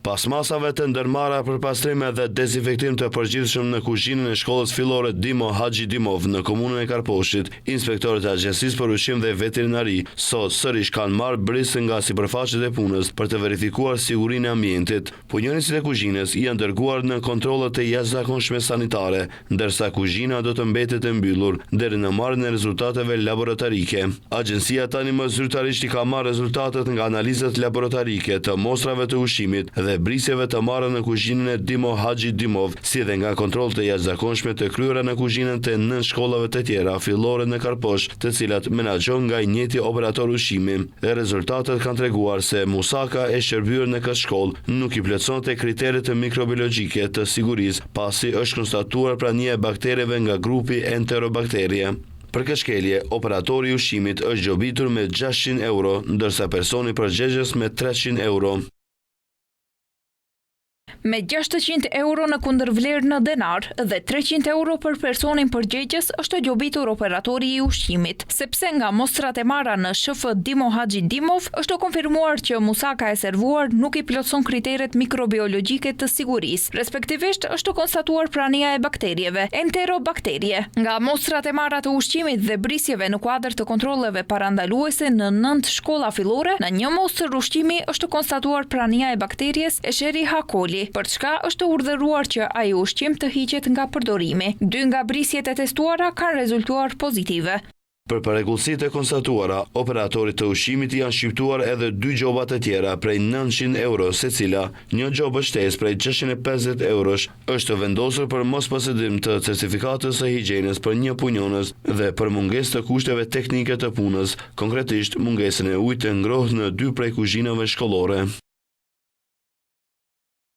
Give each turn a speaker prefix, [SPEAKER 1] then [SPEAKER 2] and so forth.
[SPEAKER 1] Pas masave të ndërmarra për pastrim dhe dezinfektim të përgjithshëm në kuzhinën e shkollës fillore Dimo Haxhi Dimov në komunën e Karposhit, inspektorët e Agjencisë për Ushqim dhe Veterinari sot sërish kanë marrë brisë nga sipërfaqet e punës për të verifikuar sigurinë e ambientit. Punonjësit e kuzhinës janë dërguar në kontrollet e jashtëzakonshme sanitare, ndërsa kuzhina do të mbetet e mbyllur deri në marrjen e rezultateve laboratorike. Agjencia tani më zyrtarisht i ka marrë rezultatet nga analizat laboratorike të mostrave të ushqimit dhe brisjeve të marrë në kuzhinën e Dimo Haxhi Dimov, si dhe nga kontrollet e jashtëzakonshme të kryera në kuzhinën të 9 shkollave të tjera fillore në Karposh, të cilat menaxhon nga i njëjti operator ushqimi. Dhe rezultatet kanë treguar se musaka e shërbyer në këtë shkollë nuk i plotësonte kriteret të mikrobiologjike të sigurisë, pasi është konstatuar prania e baktereve nga grupi Enterobacteria. Për këtë shkelje, operatori i ushqimit është gjobitur me 600 euro, ndërsa personi përgjegjës me 300 euro.
[SPEAKER 2] Me 600 euro në kundërvlerë në denar dhe 300 euro për personin përgjegjës është gjobitur operatori i ushqimit, sepse nga mostrat e marra në SHF Dimo Haxhi Dimov është konfirmuar që musaka e servuar nuk i plotëson kriteret mikrobiologjike të sigurisë, respektivisht është konstatuar prania e bakterieve, Enterobacteria. Nga mostrat e marra të ushqimit dhe brisjeve në kuadër të kontrolleve parandaluese në 9 shkolla fillore, në një mostër ushqimi është konstatuar prania e bakteries Escherichia coli, për çka është urdhëruar që ai ushqim të hiqet nga përdorimi. 2 nga brisjet e testuara kanë rezultuar pozitive.
[SPEAKER 1] Për përregullësitë e konstatuara, operatorit të ushqimit janë shqiptuar edhe 2 gjoba të tjera prej 900 euro secila. Një gjobë shtesë prej 650 eurosh është vendosur për mosposedim të certifikatës së higjienës për një punonës dhe për mungesë të kushteve teknike të punës, konkretisht mungesën e ujit të ngrohtë në 2 prej kuzhinave shkollore.